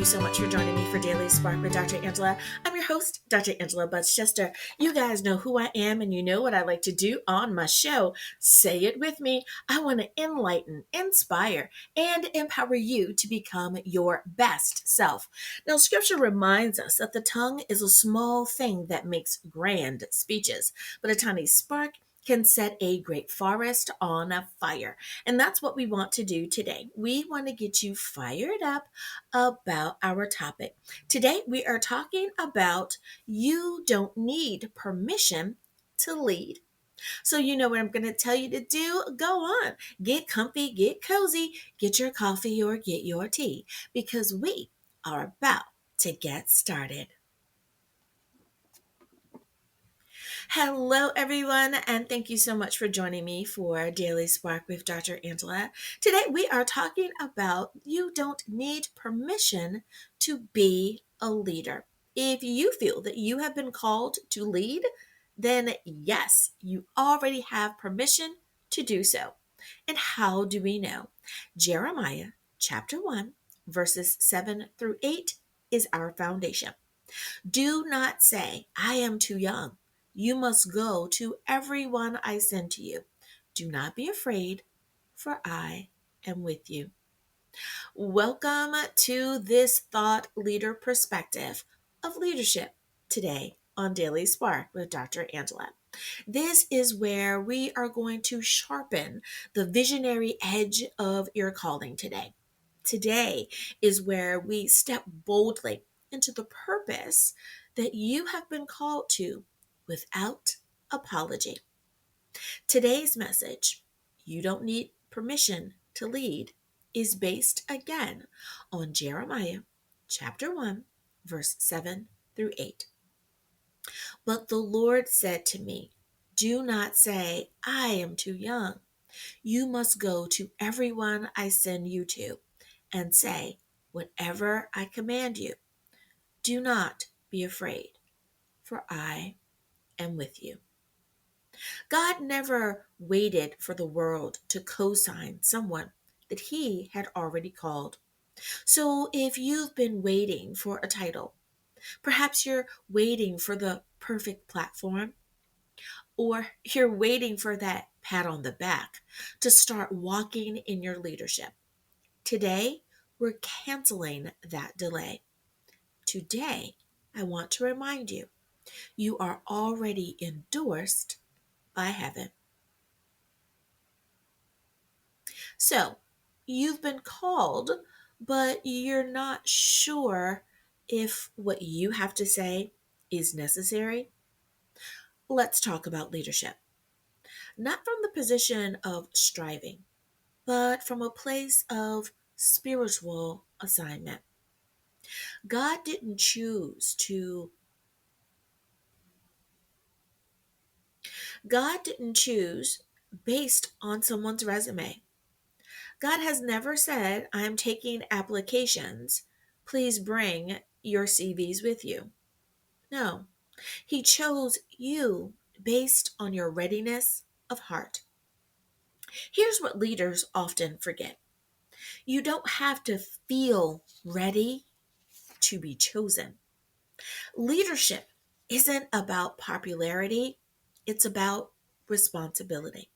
you so much for joining me for Daily Spark with Dr. Angela. I'm your host, Dr. Angela Butts-Chester. You guys know who I am and you know what I like to do on my show. Say it with me. I want to enlighten, inspire, and empower you to become your best self. Now, scripture reminds us that the tongue is a small thing that makes grand speeches, but a tiny spark can set a great forest on a fire. And that's what we want to do today. We want to get you fired up about our topic. Today, we are talking about you don't need permission to lead. So, you know what I'm going to tell you to do? Go on, get comfy, get cozy, get your coffee or get your tea, because we are about to get started. Hello, everyone, and thank you so much for joining me for Daily Spark with Dr. Angela. Today, we are talking about you don't need permission to be a leader. If you feel that you have been called to lead, then yes, you already have permission to do so. And how do we know? Jeremiah chapter 1, verses 7 through 8 is our foundation. Do not say, I am too young. You must go to everyone I send to you. Do not be afraid, for I am with you. Welcome to this thought leader perspective of leadership today on Daily Spark with Dr. Angela. This is where we are going to sharpen the visionary edge of your calling today. Today is where we step boldly into the purpose that you have been called to without apology. Today's message, you don't need permission to lead, is based again on Jeremiah chapter 1, verse 7 through 8. But the Lord said to me, do not say, I am too young. You must go to everyone I send you to and say, whatever I command you. Do not be afraid, for I am with you. God never waited for the world to co-sign someone that he had already called. So if you've been waiting for a title, perhaps you're waiting for the perfect platform, or you're waiting for that pat on the back to start walking in your leadership. Today, we're canceling that delay. Today, I want to remind you, you are already endorsed by heaven. So, you've been called, but you're not sure if what you have to say is necessary. Let's talk about leadership. Not from the position of striving, but from a place of spiritual assignment. God didn't choose to God didn't choose based on someone's resume. God has never said, I'm taking applications. Please bring your CVs with you. No, He chose you based on your readiness of heart. Here's what leaders often forget. You don't have to feel ready to be chosen. Leadership isn't about popularity, it's about responsibility.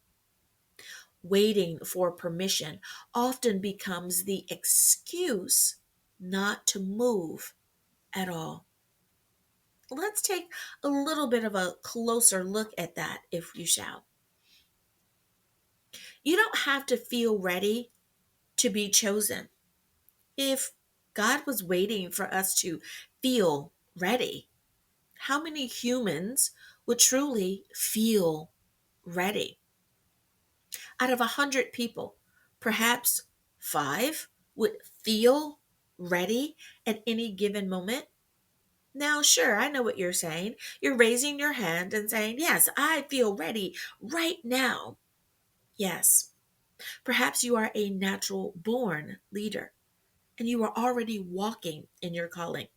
Waiting for permission often becomes the excuse not to move at all. Let's take a little bit of a closer look at that, if you shall. You don't have to feel ready to be chosen. If God was waiting for us to feel ready, how many humans would truly feel ready? Out of 100 people, perhaps 5 would feel ready at any given moment. Now, sure, I know what you're saying. You're raising your hand and saying, yes, I feel ready right now. Yes, perhaps you are a natural born leader and you are already walking in your calling.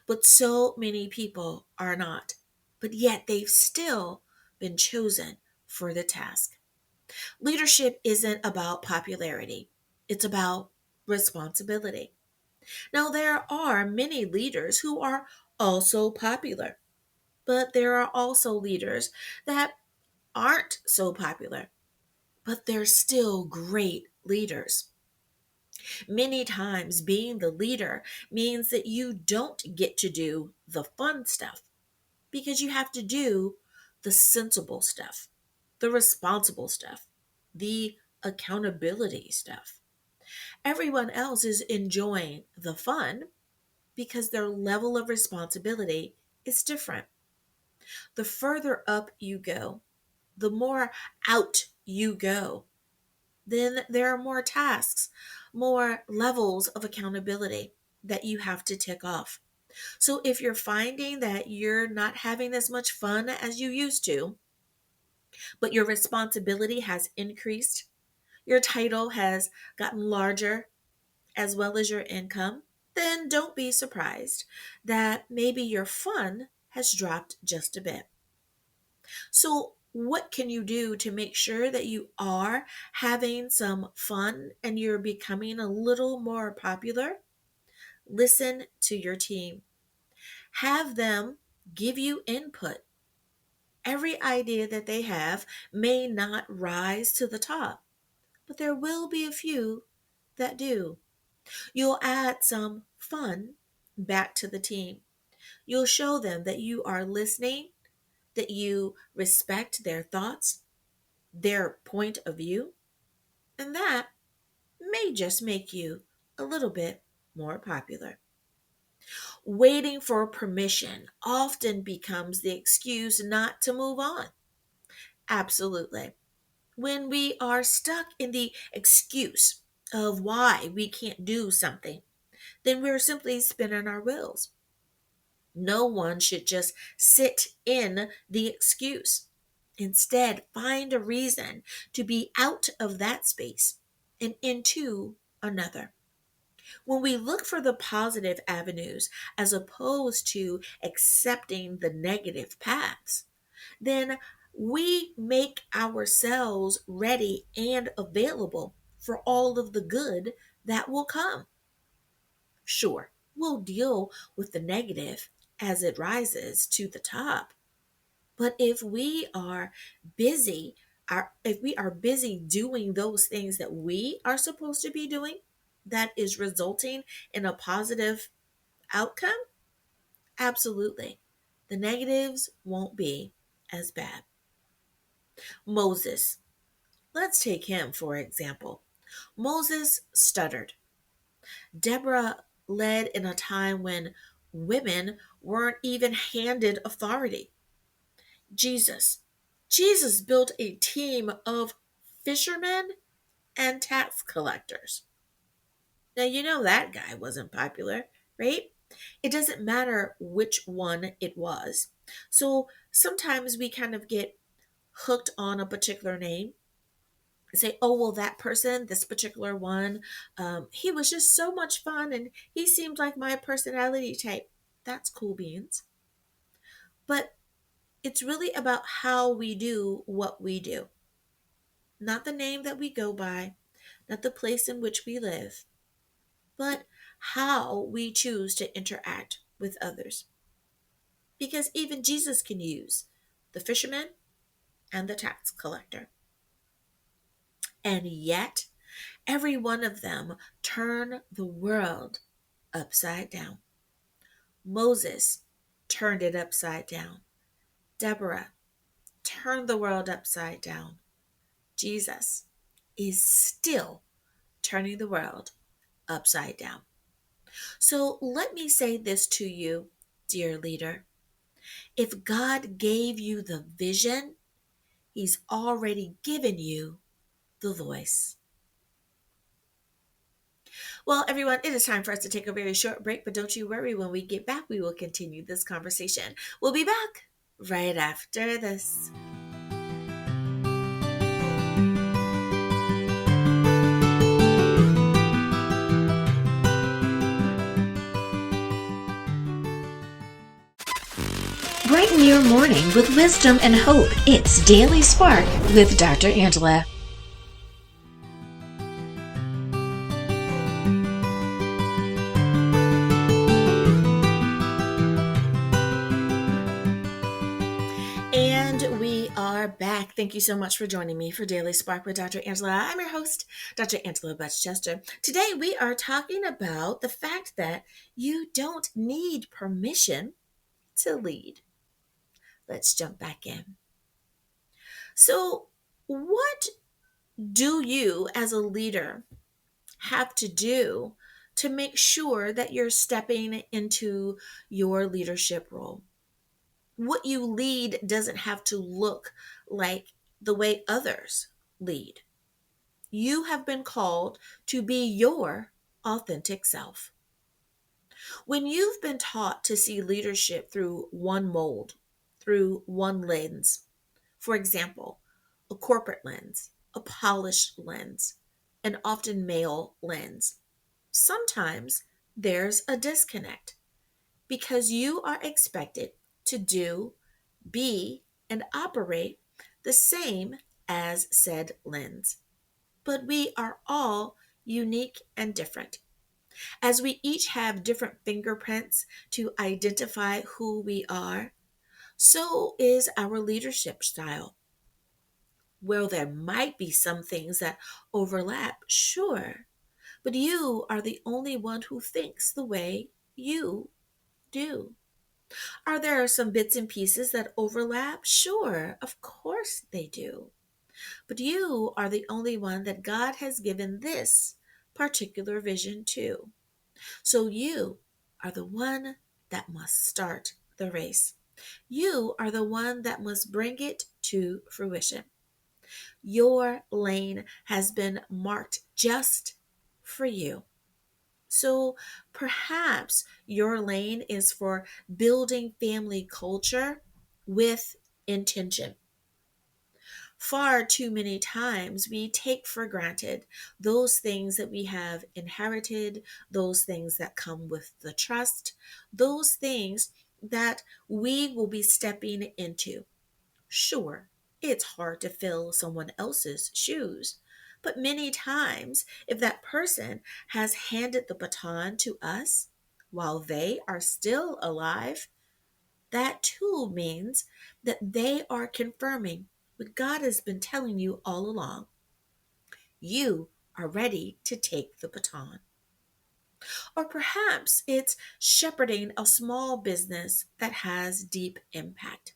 But so many people are not, but yet they've still been chosen for the task. Leadership isn't about popularity, it's about responsibility. Now, there are many leaders who are also popular, but there are also leaders that aren't so popular, but they're still great leaders. Many times, being the leader means that you don't get to do the fun stuff because you have to do the sensible stuff, the responsible stuff, the accountability stuff. Everyone else is enjoying the fun because their level of responsibility is different. The further up you go, the more out you go, then there are more tasks, more levels of accountability that you have to tick off. So if you're finding that you're not having as much fun as you used to, but your responsibility has increased, your title has gotten larger, as well as your income, then don't be surprised that maybe your fun has dropped just a bit. So, what can you do to make sure that you are having some fun and you're becoming a little more popular? Listen to your team. Have them give you input. Every idea that they have may not rise to the top, but there will be a few that do. You'll add some fun back to the team. You'll show them that you are listening, that you respect their thoughts, their point of view, and that may just make you a little bit more popular. Waiting for permission often becomes the excuse not to move on. Absolutely. When we are stuck in the excuse of why we can't do something, then we're simply spinning our wheels. No one should just sit in the excuse. Instead, find a reason to be out of that space and into another. When we look for the positive avenues as opposed to accepting the negative paths, then we make ourselves ready and available for all of the good that will come. Sure, we'll deal with the negative as it rises to the top. But busy, if we are busy doing those things that we are supposed to be doing, that is resulting in a positive outcome, absolutely. The negatives won't be as bad. Moses, let's take him for example. Moses stuttered. Deborah led in a time when women weren't even handed authority. Jesus. Jesus built a team of fishermen and tax collectors. Now, you know that guy wasn't popular, right? It doesn't matter which one it was. So sometimes we kind of get hooked on a particular name and say, oh, well, that person, this particular one, he was just so much fun and he seemed like my personality type. That's cool beans. But it's really about how we do what we do, not the name that we go by, not the place in which we live, but how we choose to interact with others. Because even Jesus can use the fisherman and the tax collector. And yet, every one of them turned the world upside down. Moses turned it upside down. Deborah turned the world upside down. Jesus is still turning the world upside down. So let me say this to you, dear leader. If God gave you the vision, He's already given you the voice. Well, everyone, it is time for us to take a very short break, but don't you worry. When we get back, we will continue this conversation. We'll be back right after this. Brighten your morning with wisdom and hope. It's Daily Spark with Dr. Angela. And we are back. Thank you so much for joining me for Daily Spark with Dr. Angela. I'm your host, Dr. Angela Butchchester. Today we are talking about the fact that you don't need permission to lead. Let's jump back in. So, what do you as a leader have to do to make sure that you're stepping into your leadership role? What you lead doesn't have to look like the way others lead. You have been called to be your authentic self. When you've been taught to see leadership through one mold, through one lens, for example, a corporate lens, a polished lens, an often male lens, sometimes there's a disconnect because you are expected to do, be, and operate the same as said lens. But we are all unique and different. As we each have different fingerprints to identify who we are, so is our leadership style. Well, there might be some things that overlap, sure, but you are the only one who thinks the way you do. Are there some bits and pieces that overlap? Sure, of course they do. But you are the only one that God has given this particular vision to. So you are the one that must start the race. You are the one that must bring it to fruition. Your lane has been marked just for you. So perhaps your lane is for building family culture with intention. Far too many times we take for granted those things that we have inherited, those things that come with the trust, those things that we will be stepping into. Sure, it's hard to fill someone else's shoes, but many times, if that person has handed the baton to us while they are still alive, that too means that they are confirming what God has been telling you all along. You are ready to take the baton. Or perhaps it's shepherding a small business that has deep impact.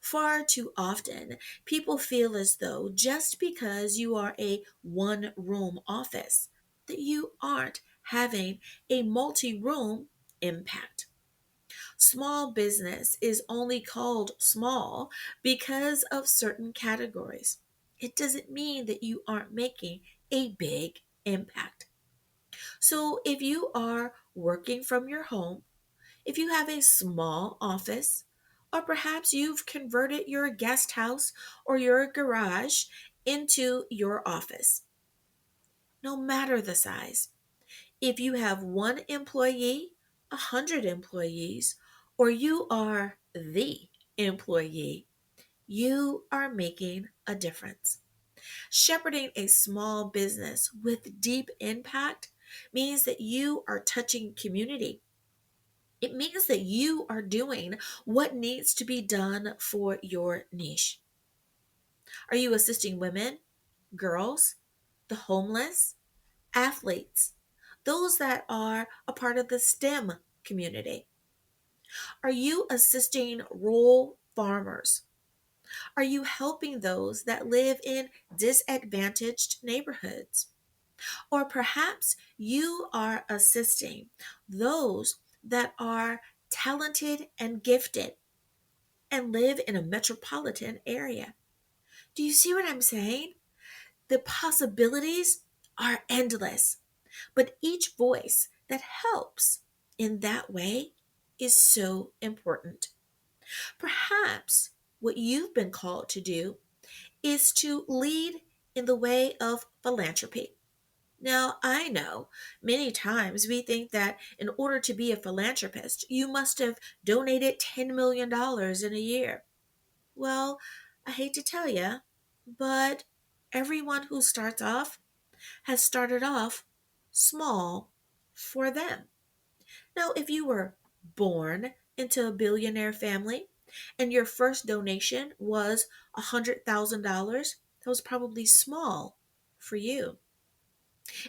Far too often, people feel as though just because you are a one room office, that you aren't having a multi room impact. Small business is only called small because of certain categories. It doesn't mean that you aren't making a big impact. So if you are working from your home, if you have a small office, or perhaps you've converted your guest house or your garage into your office, no matter the size, if you have one employee, 100 employees, or you are the employee, you are making a difference. Shepherding a small business with deep impact means that you are touching community. It means that you are doing what needs to be done for your niche. Are you assisting women, girls, the homeless, athletes, those that are a part of the STEM community? Are you assisting rural farmers? Are you helping those that live in disadvantaged neighborhoods? Or perhaps you are assisting those that are talented and gifted and live in a metropolitan area. Do you see what I'm saying? The possibilities are endless, but each voice that helps in that way is so important. Perhaps what you've been called to do is to lead in the way of philanthropy. Now, I know many times we think that in order to be a philanthropist, you must have donated $10 million in a year. Well, I hate to tell you, but everyone who starts off has started off small for them. Now, if you were born into a billionaire family, and your first donation was $100,000, that was probably small for you.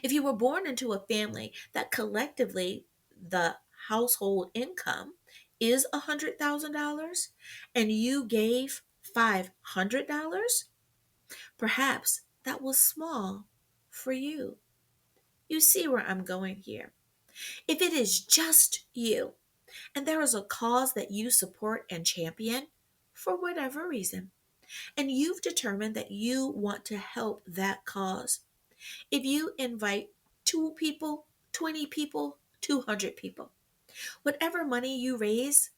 If you were born into a family that collectively the household income is $100,000 and you gave $500, perhaps that was small for you. You see where I'm going here. If it is just you and there is a cause that you support and champion for whatever reason, and you've determined that you want to help that cause, if you invite 2 people, 20 people, 200 people, whatever money you raise,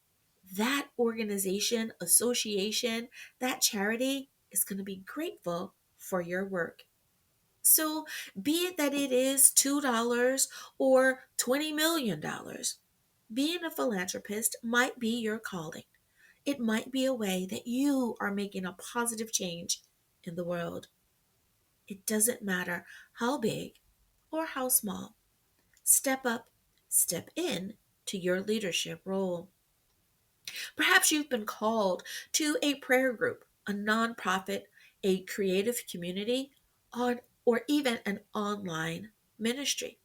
that organization, association, that charity is going to be grateful for your work. So, be it that it is $2 or $20 million, being a philanthropist might be your calling. It might be a way that you are making a positive change in the world. It doesn't matter how big or how small. Step up, step in to your leadership role. Perhaps you've been called to a prayer group, a nonprofit, a creative community, or even an online ministry.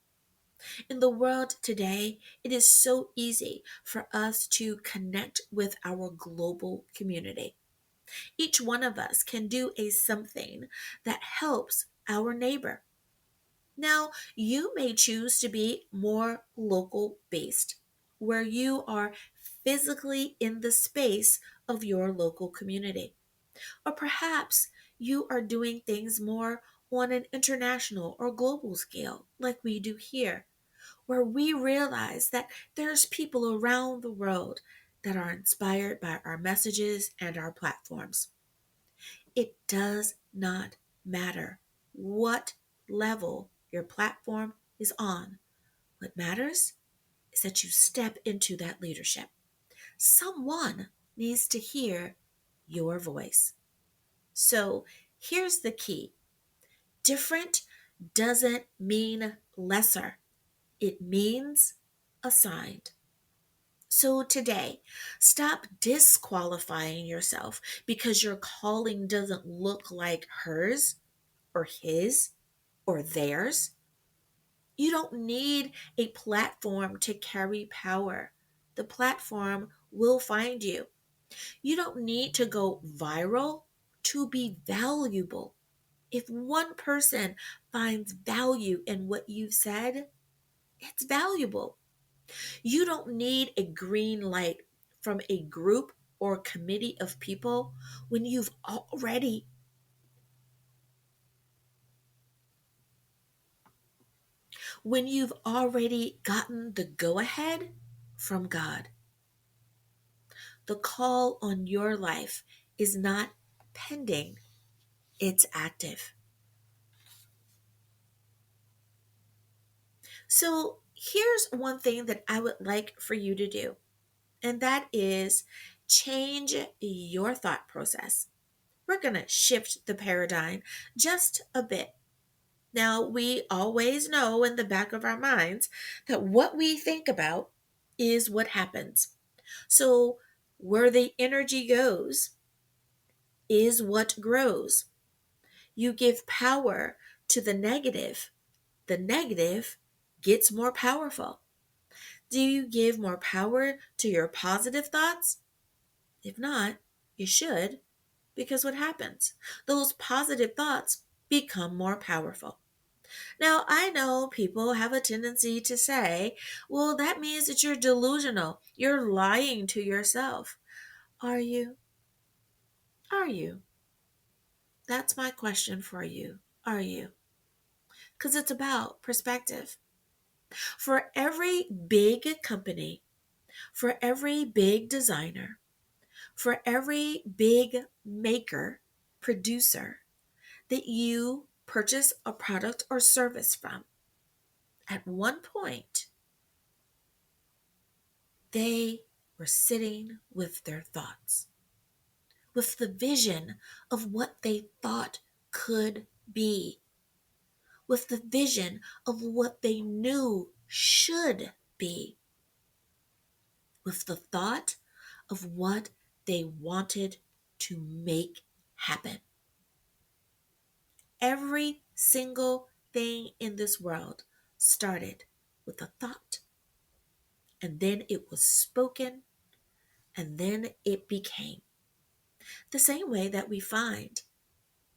In the world today, it is so easy for us to connect with our global community. Each one of us can do a something that helps our neighbor. Now, you may choose to be more local based, where you are physically in the space of your local community. Or perhaps you are doing things more on an international or global scale, like we do here, where we realize that there's people around the world that are inspired by our messages and our platforms. It does not matter what level your platform is on. What matters is that you step into that leadership. Someone needs to hear your voice. So here's the key: different doesn't mean lesser, it means assigned. So today, stop disqualifying yourself because your calling doesn't look like hers or his or theirs. You don't need a platform to carry power. The platform will find you. You don't need to go viral to be valuable. If one person finds value in what you've said, it's valuable. You don't need a green light from a group or committee of people when you've already gotten the go ahead from God. The call on your life is not pending, it's active. So, here's one thing that I would like for you to do, and that is change your thought process. We're going to shift the paradigm just a bit. Now, we always know in the back of our minds that what we think about is what happens. So, where the energy goes is what grows. You give power to the negative gets more powerful. Do you give more power to your positive thoughts? If not, you should, because what happens? Those positive thoughts become more powerful. Now, I know people have a tendency to say, well, that means that you're delusional. You're lying to yourself. Are you? Are you? That's my question for you. Are you? Because it's about perspective. For every big company, for every big designer, for every big maker, producer that you purchase a product or service from, at one point, they were sitting with their thoughts, with the vision of what they thought could be, with the vision of what they knew should be, with the thought of what they wanted to make happen. Every single thing in this world started with a thought, and then it was spoken, and then it became. The same way that we find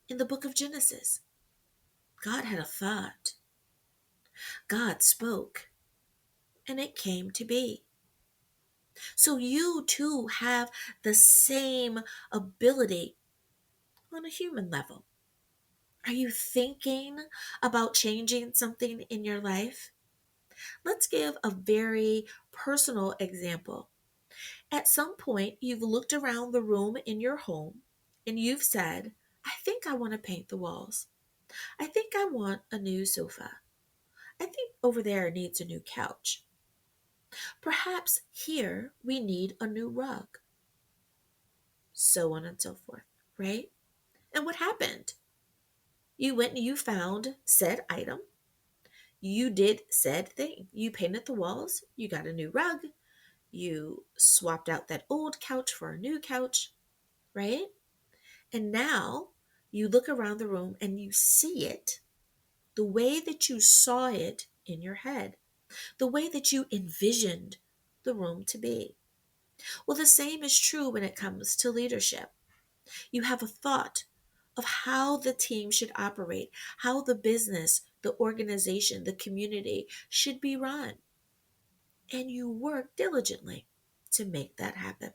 in the book of Genesis. God had a thought, God spoke, and it came to be. So you too have the same ability on a human level. Are you thinking about changing something in your life? Let's give a very personal example. At some point, you've looked around the room in your home and you've said, I think I want to paint the walls. I think I want a new sofa. I think over there needs a new couch. Perhaps here we need a new rug. So on and so forth, right? And what happened? You went and you found said item. You did said thing. You painted the walls. You got a new rug. You swapped out that old couch for a new couch, right? And now you look around the room and you see it the way that you saw it in your head, the way that you envisioned the room to be. Well, the same is true when it comes to leadership. You have a thought of how the team should operate, how the business, the organization, the community should be run. And you work diligently to make that happen.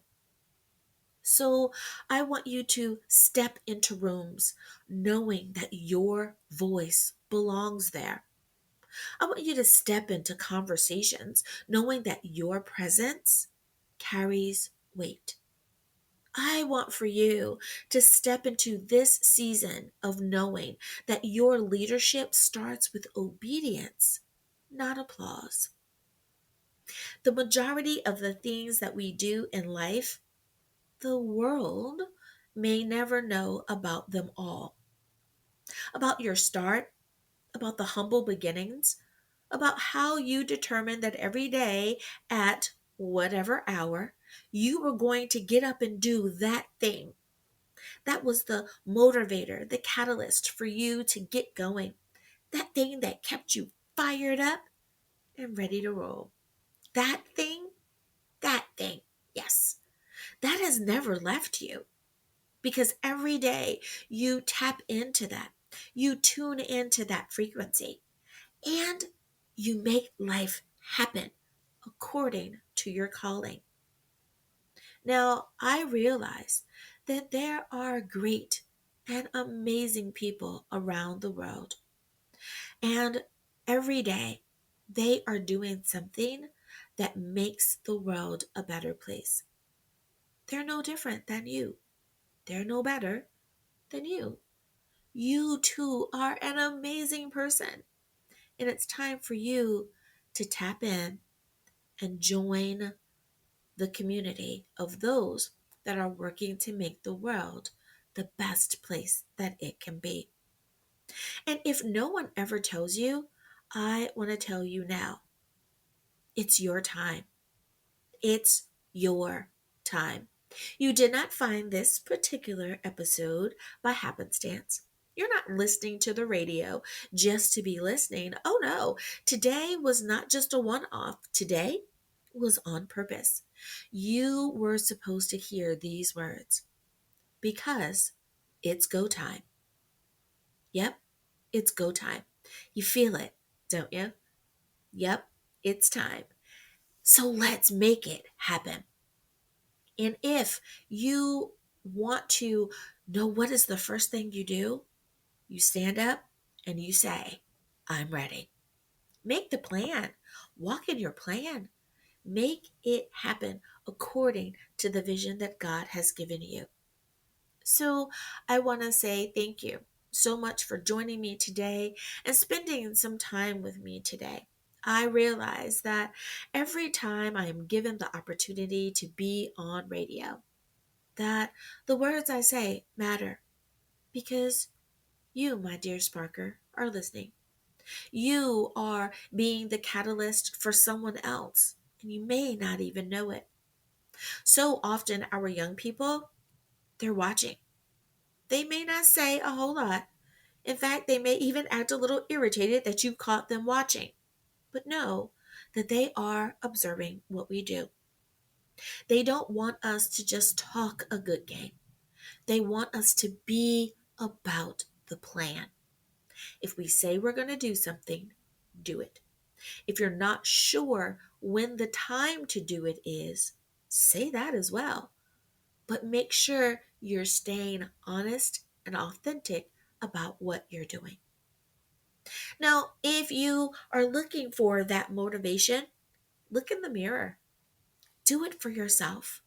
So I want you to step into rooms knowing that your voice belongs there. I want you to step into conversations knowing that your presence carries weight. I want for you to step into this season of knowing that your leadership starts with obedience, not applause. The majority of the things that we do in life, the world may never know about them all. About your start, about the humble beginnings, about how you determined that every day at whatever hour you were going to get up and do that thing. That was the motivator, the catalyst for you to get going. That thing that kept you fired up and ready to roll. That thing, yes, that has never left you because every day you tap into that, you tune into that frequency, and you make life happen according to your calling. Now, I realize that there are great and amazing people around the world, and every day they are doing something that makes the world a better place. They're no different than you, they're no better than you. You too are an amazing person, and it's time for you to tap in and join the community of those that are working to make the world the best place that it can be. And if no one ever tells you, I want to tell you now, it's your time. It's your time. You did not find this particular episode by happenstance. You're not listening to the radio just to be listening. Oh no, today was not just a one off. Today was on purpose. You were supposed to hear these words because it's go time. Yep, it's go time. You feel it, don't you? Yep, it's time. So let's make it happen. And if you want to know what is the first thing you do, you stand up and you say, I'm ready. Make the plan. Walk in your plan. Make it happen according to the vision that God has given you. So I want to say thank you so much for joining me today and spending some time with me today. I realize that every time I am given the opportunity to be on radio, that the words I say matter because you, my dear Sparker, are listening. You are being the catalyst for someone else, and you may not even know it. So often, our young people, they're watching. They may not say a whole lot. In fact, they may even act a little irritated that you caught them watching. But know that they are observing what we do. They don't want us to just talk a good game. They want us to be about the plan. If we say we're going to do something, do it. If you're not sure when the time to do it is, say that as well. But make sure you're staying honest and authentic about what you're doing. Now, if you are looking for that motivation, look in the mirror. Do it for yourself.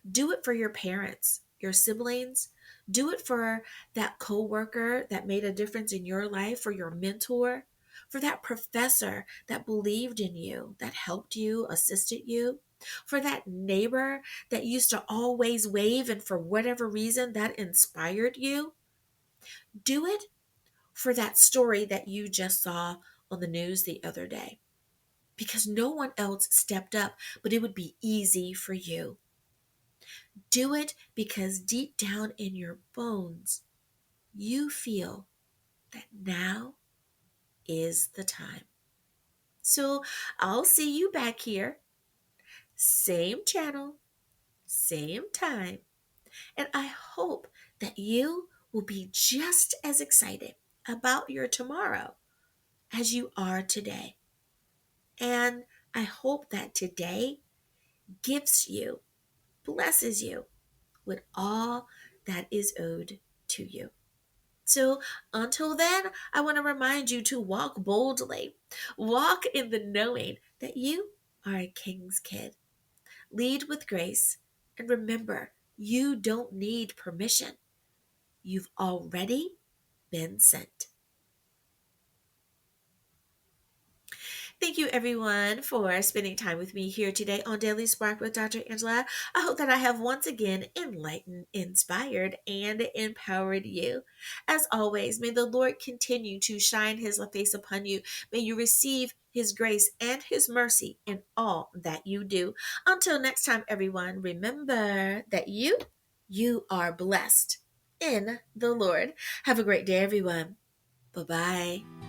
Do it for your parents, your siblings. Do it for that coworker that made a difference in your life, for your mentor, for that professor that believed in you, that helped you, assisted you, for that neighbor that used to always wave and for whatever reason that inspired you. Do it for that story that you just saw on the news the other day because no one else stepped up, but it would be easy for you. Do it because deep down in your bones, you feel that now is the time. So I'll see you back here, same channel, same time, and I hope that you will be just as excited about your tomorrow as you are today. And I hope that today gives you, blesses you with all that is owed to you. So until then, I want to remind you to walk boldly. Walk in the knowing that you are a king's kid. Lead with grace. And remember, you don't need permission. You've already been sent. Thank you, everyone, for spending time with me here today on Daily Spark with Dr. Angela. I hope that I have once again enlightened, inspired, and empowered you. As always, may the Lord continue to shine his face upon you. May you receive his grace and his mercy in all that you do. Until next time, everyone, remember that you are blessed in the Lord. Have a great day, everyone. Bye-bye.